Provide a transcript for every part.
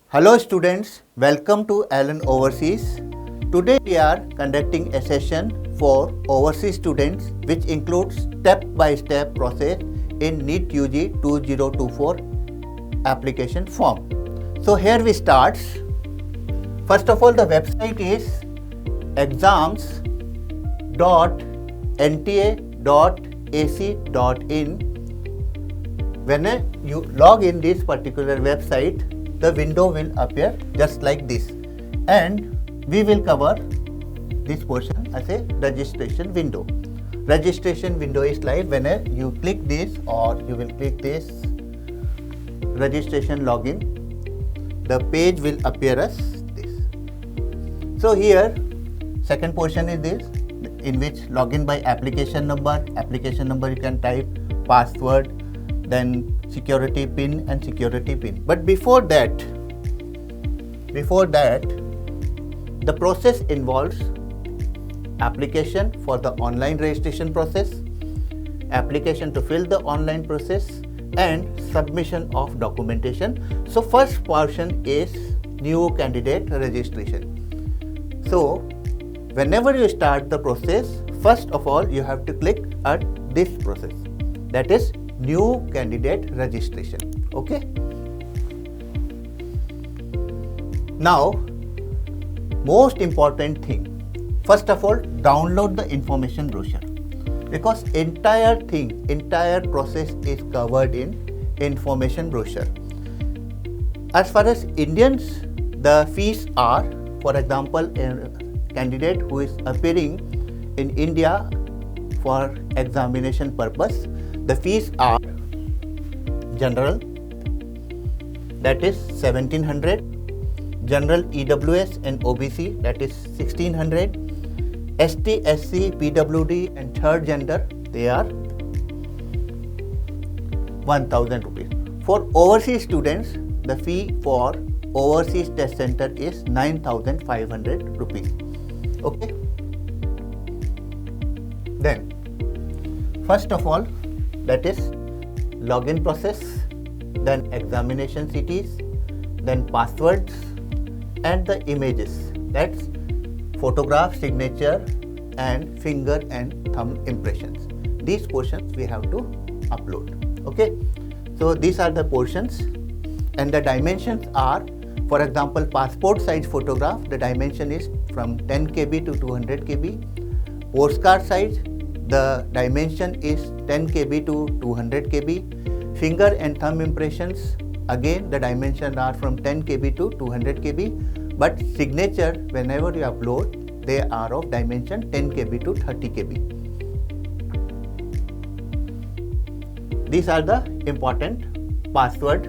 Hello students, welcome to Allen Overseas. Today we are conducting a session for overseas students which includes step-by-step process in NEET UG 2024 application form. So here we start. First of all, the website is exams.nta.ac.in. When you log in this particular website, the window will appear just like this, and we will cover this portion as a registration window. Registration window is like when you click this, or you will click this registration login, the page will appear as this. So here second portion is this, in which login by application number you can type, password, then security pin and security pin. But before that the process involves application for the online registration process, application to fill the online process, and submission of documentation. So first portion is new candidate registration. So whenever you start the process, first of all you have to click at this process, that is new candidate registration. Okay. Now, most important thing, first of all, download the information brochure, because entire process is covered in information brochure. As far as Indians, the fees are, for example, a candidate who is appearing in India for examination purpose, the fees are general, that is 1700, general EWS and OBC, that is 1600, ST, SC, PWD and third gender, they are 1000 rupees. For overseas students, the fee for overseas test center is 9500 rupees. Okay. Then first of all, that is login process, then examination cities, then passwords and the images, that's photograph, signature and finger and thumb impressions. These portions we have to upload. Okay, so these are the portions, and the dimensions are, for example, passport size photograph, the dimension is from 10 kb to 200 kb. Postcard size, the dimension is 10 kb to 200 kb. Finger and thumb impressions, again the dimensions are from 10 kb to 200 kb. But signature, whenever you upload, they are of dimension 10 kb to 30 kb. These are the important password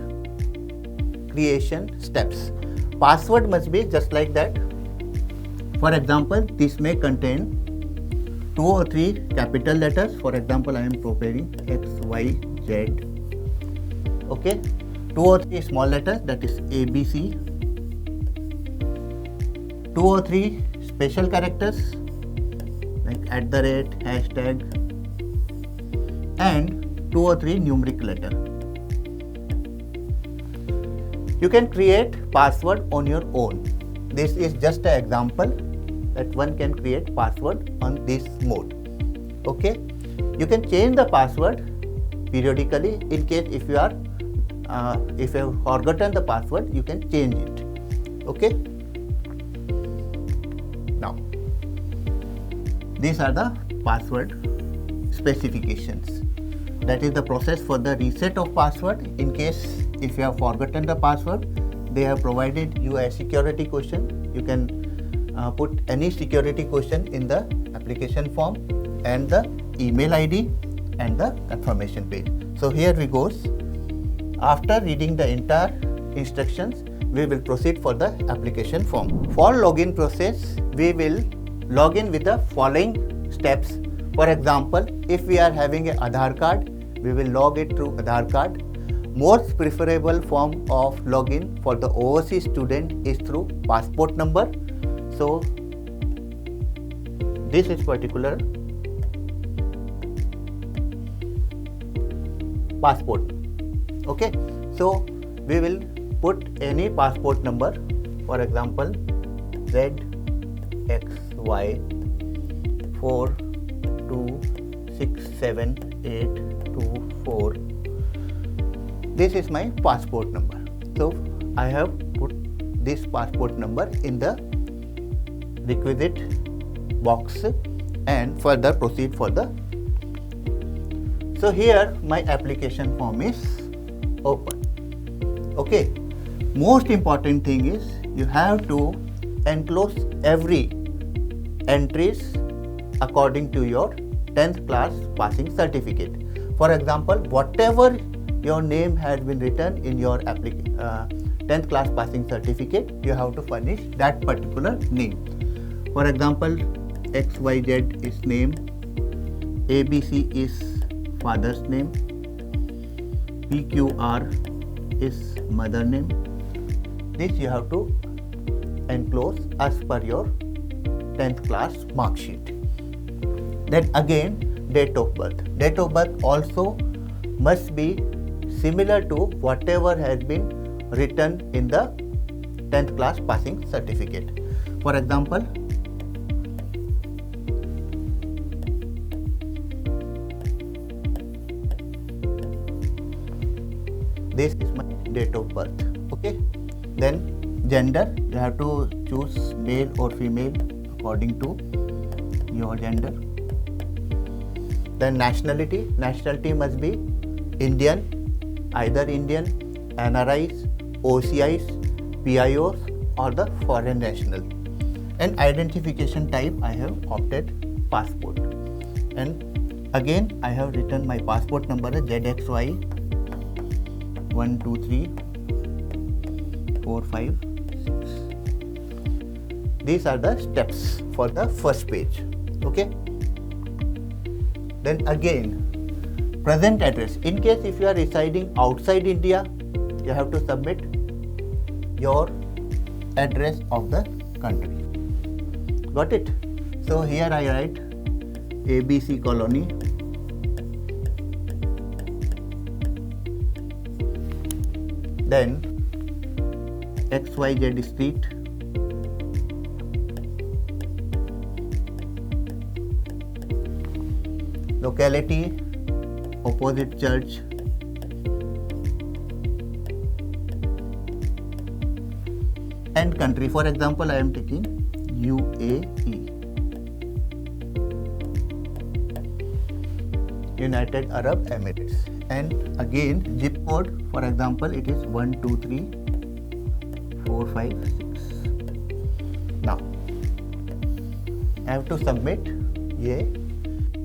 creation steps. Password must be just like that. For example, this may contain 2 or 3 capital letters. For example, I am preparing X, Y, Z. Okay, 2 or 3 small letters, that is A, B, C. 2 or 3 special characters like @ hashtag, and 2 or 3 numeric letter. You can create password on your own. This is just an example that one can create password on this mode. Okay, you can change the password periodically in case if you are if you have forgotten the password, you can change it. Okay, now these are the password specifications, that is the process for the reset of password. In case if you have forgotten the password, they have provided you a security question. You can put any security question in the application form, and the email ID and the confirmation page. So here we goes. After reading the entire instructions, we will proceed for the application form. For login process, we will log in with the following steps. For example, if we are having an Aadhaar card, we will log it through Aadhaar card. Most preferable form of login for the overseas student is through passport number. So this is particular passport. Okay, so we will put any passport number, for example ZXY 426784. This is my passport number. So I have put this passport number in the requisite box and further proceed for the. So here my application form is open. Okay, most important thing is you have to enclose every entries according to your 10th class passing certificate. For example, whatever your name has been written in your 10th class passing certificate, you have to furnish that particular name. For example, XYZ is name, ABC is father's name, PQR is mother name. This you have to enclose as per your 10th class mark sheet. Then again, date of birth. Date of birth also must be similar to whatever has been written in the 10th class passing certificate. For example, this is my date of birth. Okay, then gender, you have to choose male or female according to your gender. Then nationality must be Indian, either Indian, NRIs, OCIs, PIOs or the foreign national. And identification type, I have opted passport. And again I have written my passport number as ZXY 12345. These are the steps for the first page. Okay. Then again, present address. In case if you are residing outside India, you have to submit your address of the country. Got it? So here I write ABC Colony, then XYZ Street, locality opposite church, and country. For example, I am taking UAE, United Arab Emirates. And again zip code, for example it is 123456. Now I have to submit a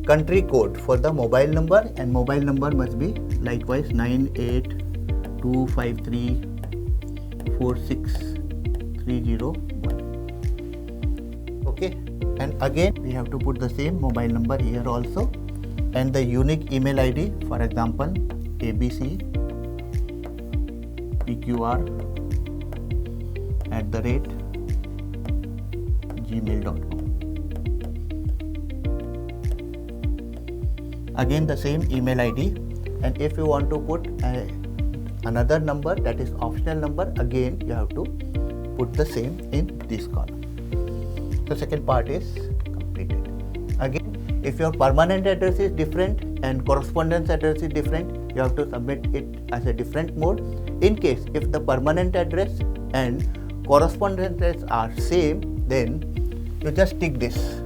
country code for the mobile number, and mobile number must be likewise 9825346301. Okay, and again we have to put the same mobile number here also, and the unique email ID, for example ABC PQR@gmail.com. Again the same email ID, and if you want to put another number, that is optional number, again you have to put the same in this column. So second part is completed. Again, if your permanent address is different and correspondence address is different, you have to submit it as a different mode. In case if the permanent address and correspondence address are same, then you just tick this.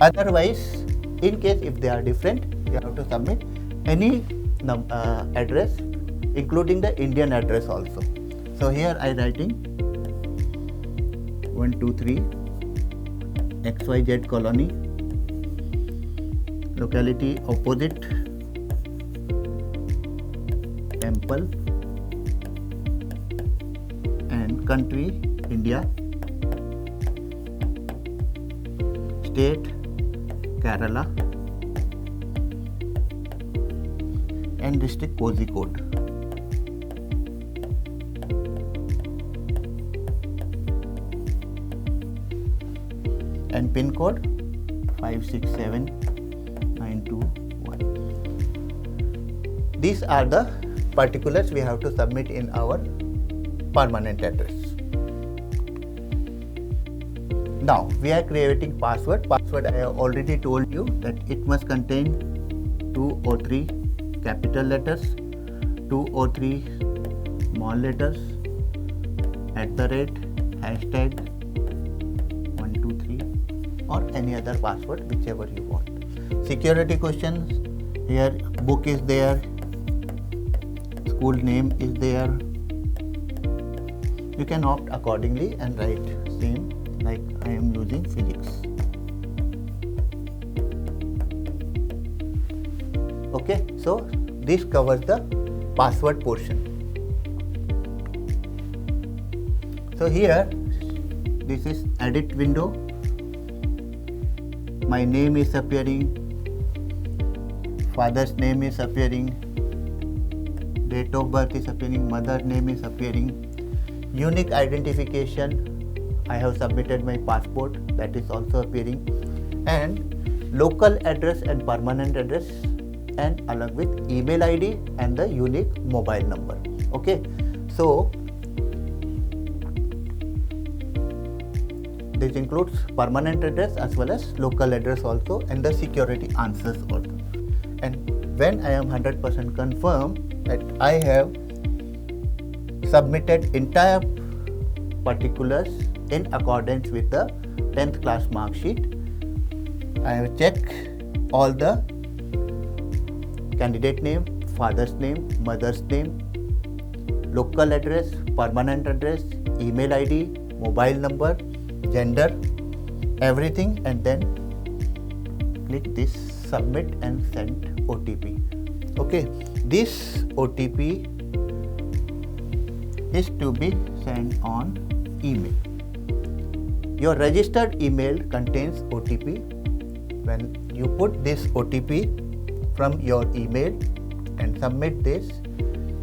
Otherwise, in case if they are different, you have to submit any address including the Indian address also. So here I writing 123 XYZ Colony, locality opposite temple, and country India, state Kerala, and district Kozhikode. And pin code 567921. These are the particulars we have to submit in our permanent address. Now we are creating password. Password, I have already told you that it must contain 2 or 3 capital letters, 2 or 3 small letters, @ hashtag 123 or any other password, whichever you want. Security questions, here book is there, school name is there. You can opt accordingly and write same, like I am using physics. Okay, so this covers the password portion. So here, this is edit window. My name is appearing, father's name is appearing, date of birth is appearing, mother name is appearing, unique identification, I have submitted my passport, that is also appearing, and local address and permanent address, and along with email ID and the unique mobile number. Okay, so this includes permanent address as well as local address also, and the security answers also. And when I am 100% confirmed that I have submitted entire particulars in accordance with the 10th class mark sheet, I have checked all the candidate name, father's name, mother's name, local address, permanent address, email ID, mobile number, gender, everything, and then click this submit and send OTP. Okay, this OTP is to be sent on email. Your registered email contains OTP. When you put this OTP from your email and submit this,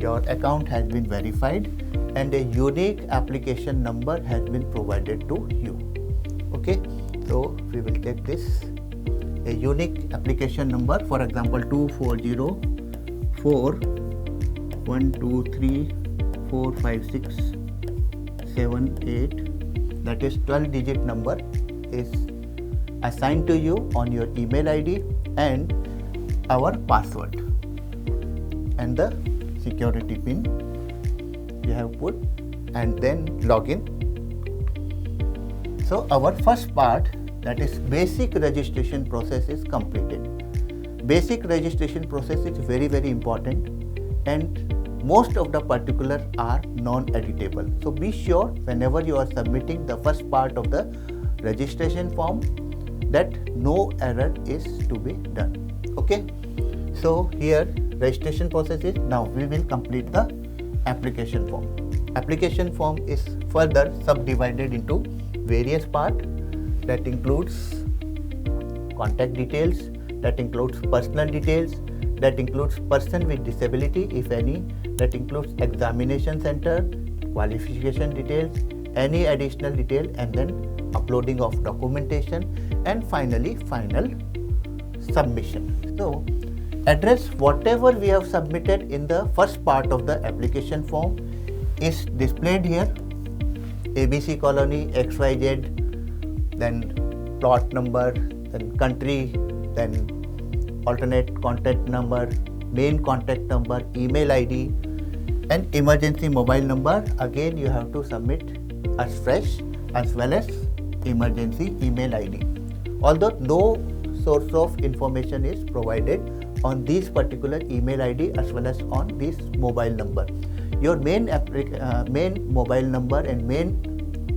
your account has been verified and a unique application number has been provided to you. Okay, so we will take this, a unique application number, for example 24041234567, that is 12-digit number is assigned to you on your email ID and our password and the security pin you have put, and then login. So our first part, that is basic registration process, is completed. Basic registration process is very important, and most of the particulars are non-editable. So be sure whenever you are submitting the first part of the registration form that no error is to be done. Okay, so here registration process is, now we will complete the application form. Application form is further subdivided into various parts, that includes contact details, that includes personal details, that includes person with disability if any, that includes examination center, qualification details, any additional detail, and then uploading of documentation, and finally final submission. So address, whatever we have submitted in the first part of the application form is displayed here. ABC colony, XYZ, then plot number, then country, then alternate contact number, main contact number, email ID, and emergency mobile number. Again you have to submit as fresh, as well as emergency email ID. Although no source of information is provided on this particular email ID as well as on this mobile number. Your main mobile number and main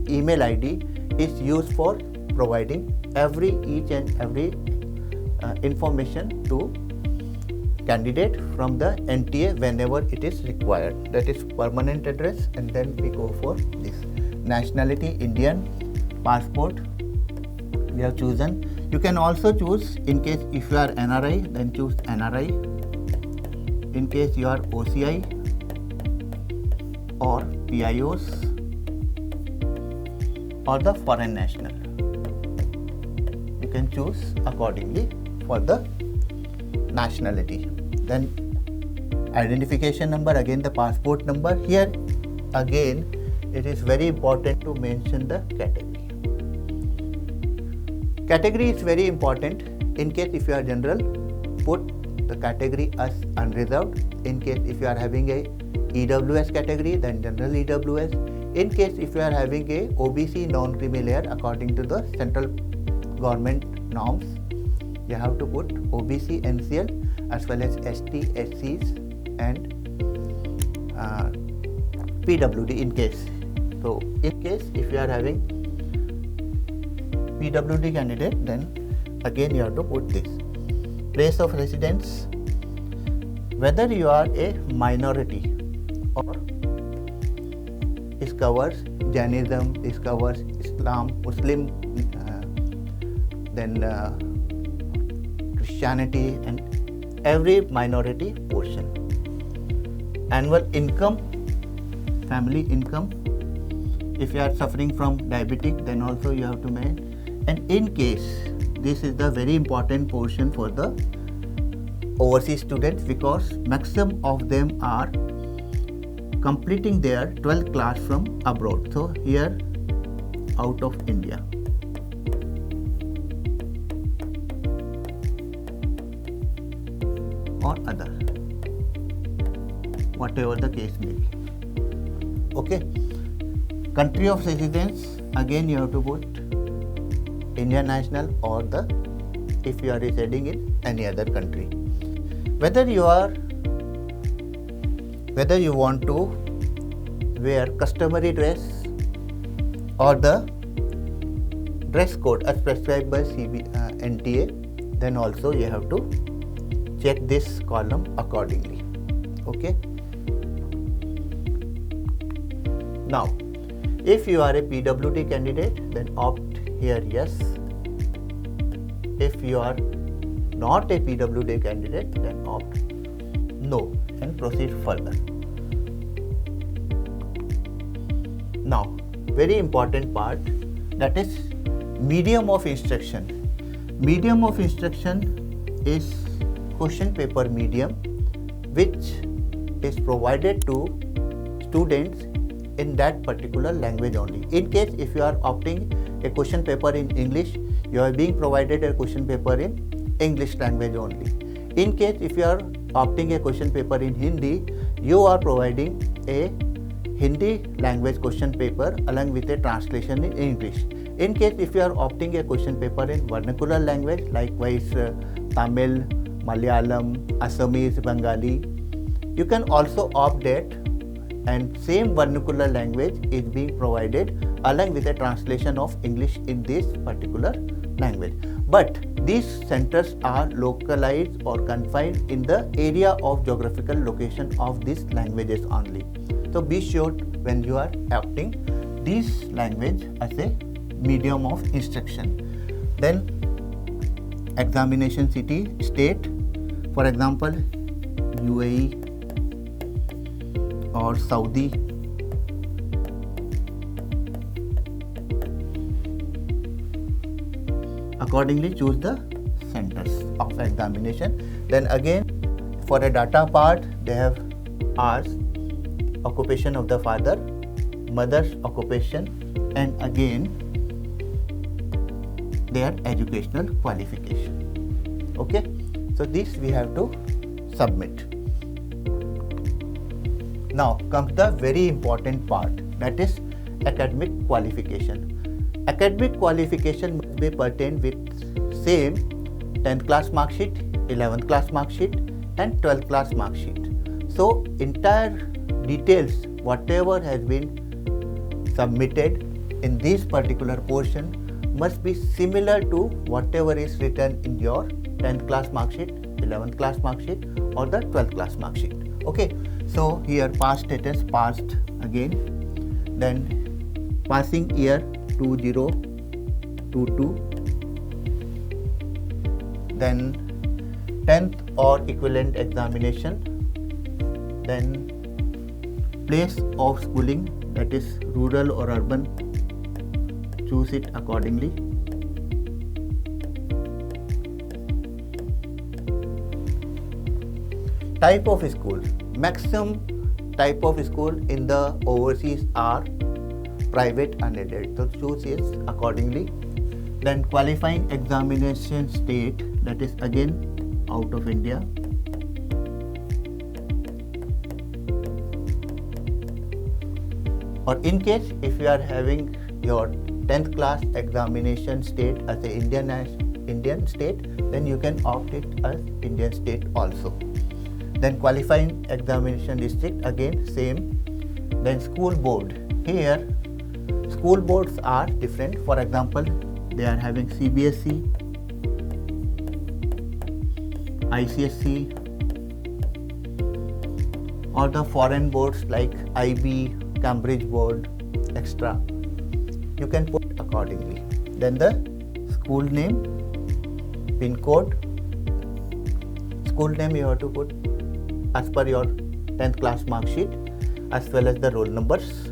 email ID is used for providing each and every information to candidate from the NTA whenever it is required. That is permanent address, and then we go for this nationality, Indian, passport we have chosen. You can also choose, in case if you are NRI, then choose NRI. In case you are OCI or PIOs or the foreign national, you can choose accordingly for the nationality. Then identification number, again the passport number. Here again it is very important to mention the category. Category is very important. In case if you are general, put the category as unreserved. In case if you are having a EWS category, then general EWS. In case if you are having a OBC non-creamy layer according to the central government norms, you have to put OBC NCL as well as ST, SCs and PWD in case. So in case if you are having PWD candidate, then again you have to put this. Place of residence, whether you are a minority or it covers Jainism, it covers Islam, Muslim, then Christianity and every minority portion. Annual income, family income. If you are suffering from diabetic, then also you have to make. And in case, this is the very important portion for the overseas students, because maximum of them are completing their 12th class from abroad. So here out of India. Or other, whatever the case may be. Okay. Country of residence, again you have to put Indian national or the if you are residing in any other country. Whether you want to wear customary dress or the dress code as prescribed by NTA, then also you have to check this column accordingly. Okay. Now, if you are a PWD candidate, then opt here yes. If you are not a PWD candidate, then opt no and proceed further. Now, very important part, that is medium of instruction. Medium of instruction is question paper medium, which is provided to students in that particular language only. In case if you are opting a question paper in English, you are being provided a question paper in English language only. In case if you are opting a question paper in Hindi, you are providing a Hindi language question paper along with a translation in English. In case if you are opting a question paper in vernacular language, likewise Tamil, Malayalam, Assamese, Bengali, you can also opt that, and same vernacular language is being provided along with a translation of English in this particular language. But these centers are localized or confined in the area of geographical location of these languages only. So be sure when you are opting this language as a medium of instruction. Then examination city, state, for example UAE or Saudi. Accordingly choose the centers of examination. Then again for a data part, they have asked occupation of the father, mother's occupation, and again their educational qualification. Okay, so this we have to submit. Now comes the very important part, that is academic qualification. Academic qualification must be pertained with same 10th class mark sheet, 11th class mark sheet and 12th class mark sheet. So entire details whatever has been submitted in this particular portion must be similar to whatever is written in your 10th class mark sheet, 11th class mark sheet or the 12th class mark sheet. Okay, so here pass status passed again, then passing year 2022, then 10th or equivalent examination, then place of schooling, that is rural or urban, choose it accordingly. Type of school. Maximum type of school in the overseas are private unaided. So choose it accordingly. Then qualifying examination state, that is again out of India. Or in case if you are having your 10th class examination state as a Indian state, then you can opt it as Indian state also. Then qualifying examination district, again same. Then school board. Here school boards are different. For example, they are having CBSE, ICSE, or the foreign boards like IB, Cambridge board, etc. You can put accordingly. Then the school name, pin code. School name you have to put as per your 10th class mark sheet, as well as the roll numbers,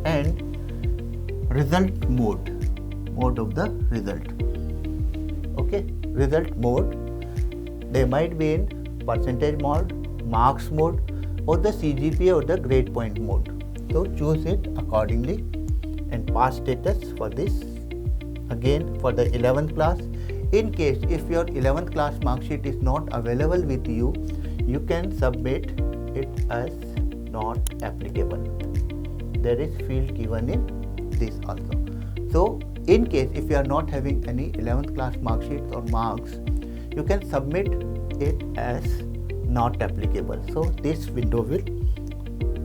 and result mode of the result. Okay, result mode, they might be in percentage mode, marks mode, or the CGPA or the grade point mode. So choose it accordingly. And pass status for this, again for the 11th class. In case if your 11th class mark sheet is not available with you, you can submit it as not applicable. There is field given in this also. So in case if you are not having any 11th class mark sheets or marks, you can submit it as not applicable. So this window will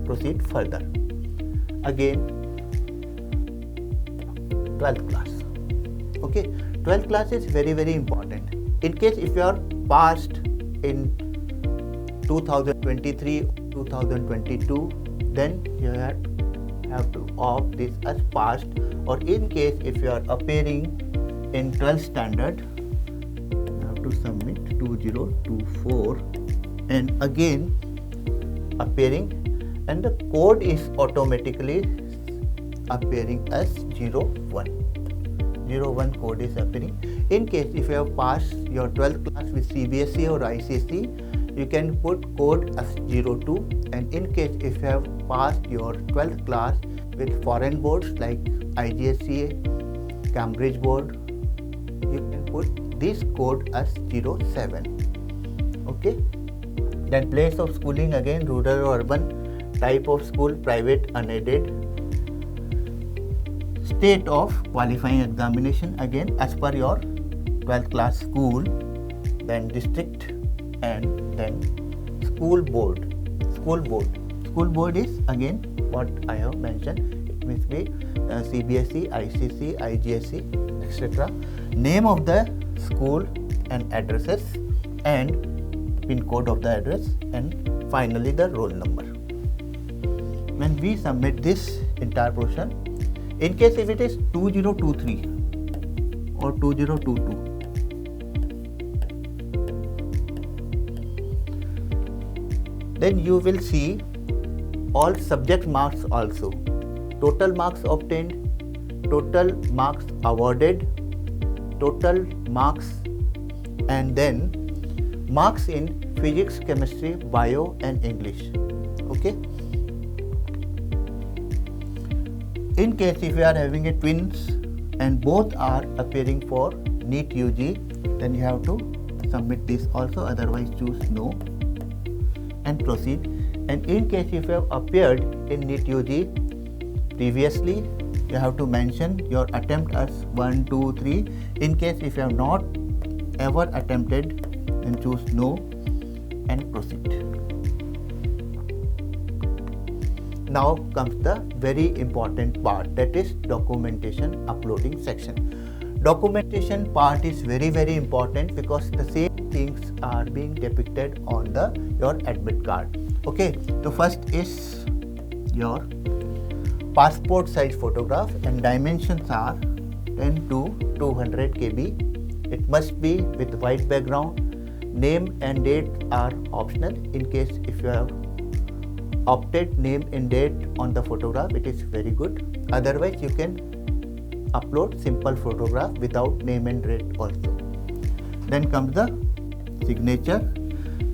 proceed further. Again 12th class. Okay, 12th class is very important. In case if you are passed in 2023, 2022, then you have to opt this as passed. Or in case if you are appearing in 12th standard, you have to submit 2024 and again appearing, and the code is automatically appearing as 01. 01 code is appearing. In case if you have passed your 12th class with CBSE or ICSE, you can put code as 02. And in case if you have passed your 12th class with foreign boards like IGSE, Cambridge board, you can put this code as 07. Okay. Then place of schooling, again rural or urban, type of school private unaided, state of qualifying examination, again as per your 12th class school, then district, and then school board. School board is again what I have mentioned. It means be CBSE, ICSE, IGSE, etc. Name of the school and addresses, and pin code of the address, and finally the roll number. When we submit this entire portion, in case if it is 2023 or 2022, then you will see all subject marks also, total marks obtained, total marks awarded, total marks, and then marks in physics, chemistry, bio and English. Okay. In case if you are having a twins and both are appearing for NEET UG, then you have to submit this also, otherwise choose no and proceed. And in case if you have appeared in NEET UG previously, you have to mention your attempt as 1, 2, 3. In case if you have not ever attempted, then choose no and proceed. Now comes the very important part, that is documentation uploading section. Documentation part is very important because the same things are being depicted on your admit card. Okay, so first is your passport size photograph, and dimensions are 10 to 200 KB. It must be with white background. Name and date are optional. In case if you have opted name and date on the photograph, it is very good. Otherwise you can upload simple photograph without name and date also. Then comes the signature.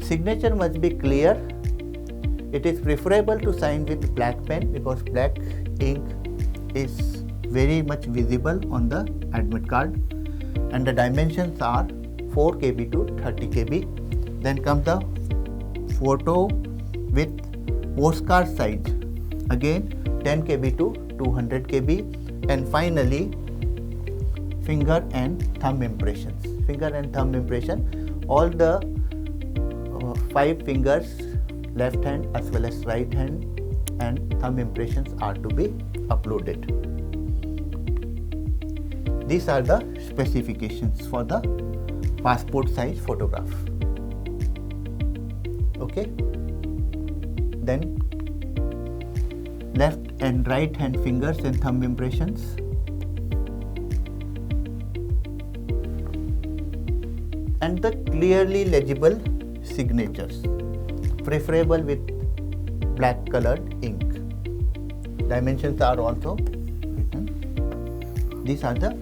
Signature must be clear. It is preferable to sign with black pen because black ink is very much visible on the admit card, and the dimensions are 4 kb to 30 kb. Then comes the photo with postcard size, again 10 kb to 200 kb, and finally finger and thumb impressions. Finger and thumb impression, all the 5 fingers, left hand as well as right hand, and thumb impressions are to be uploaded. These are the specifications for the passport size photograph. Okay. Then left and right hand fingers and thumb impressions. And the clearly legible signatures, preferable with black colored ink. Dimensions are also written. These are the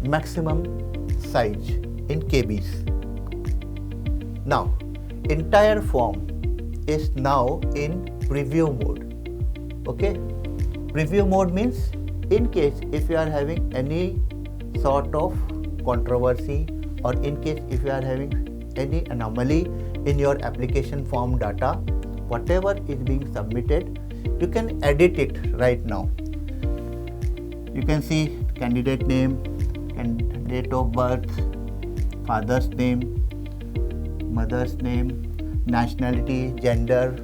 maximum size in kbs. Now, entire form is now in preview mode. Okay, preview mode means in case if you are having any sort of controversy, or in case if you are having any anomaly in your application form data, whatever is being submitted, you can edit it right now. You can see candidate name and date of birth, father's name, mother's name, nationality, gender,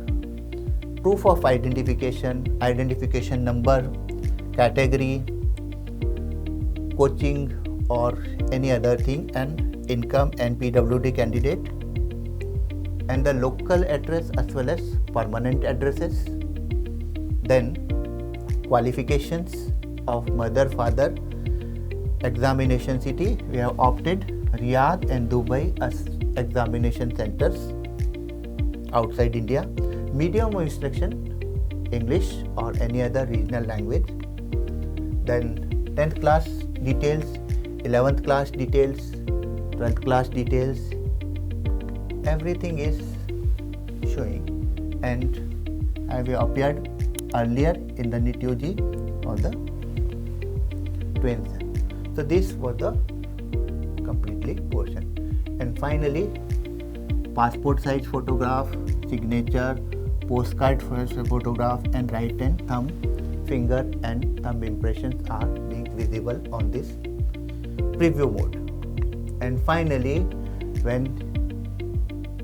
proof of identification, identification number, category, coaching or any other thing, and income and PWD candidate, and the local address as well as permanent addresses. Then qualifications of mother, father, examination city. We have opted Riyadh and Dubai as examination centers outside India. Medium of instruction, English or any other regional language. Then 10th class details, 11th class details, 12th class details, everything is showing, and have appeared earlier in the NEET UG on the 20th. So this was the completely portion. And finally, passport size photograph, signature, postcard photograph, and right hand thumb, finger and thumb impressions are being visible on this preview mode. And finally, when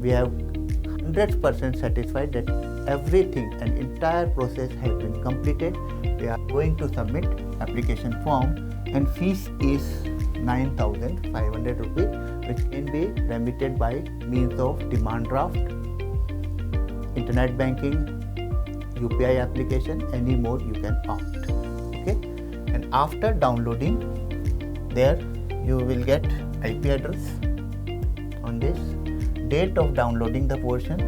we have 100% satisfied that everything and entire process has been completed, we are going to submit application form, and fees is 9,500 rupees, which can be remitted by means of demand draft, internet banking, UPI application, any mode you can opt. Okay, and after downloading, there you will get IP address on this, date of downloading the portion,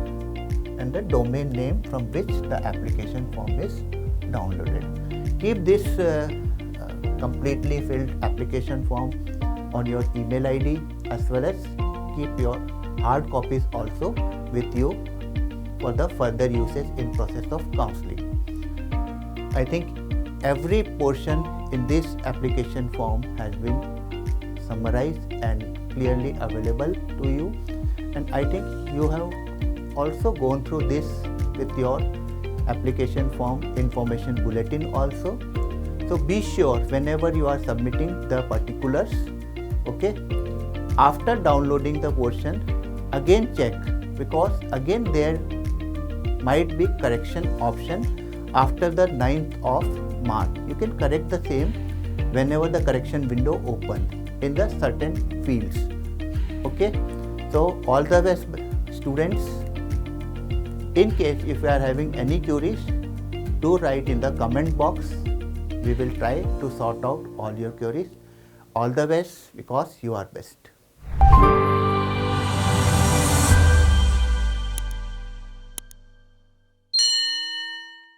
and the domain name from which the application form is downloaded. Keep this completely filled application form on your email ID, as well as keep your hard copies also with you for the further usage in process of counseling. I think every portion in this application form has been summarized and clearly available to you, and I think you have also gone through this with your application form information bulletin also. So be sure whenever you are submitting the particulars, okay, after downloading the portion, again check, because again there might be correction option after the 9th of March. You can correct the same whenever the correction window opens in the certain fields. Okay, so all the best students. In case if you are having any queries, do write in the comment box. We will try to sort out all your queries. All the best, because you are best.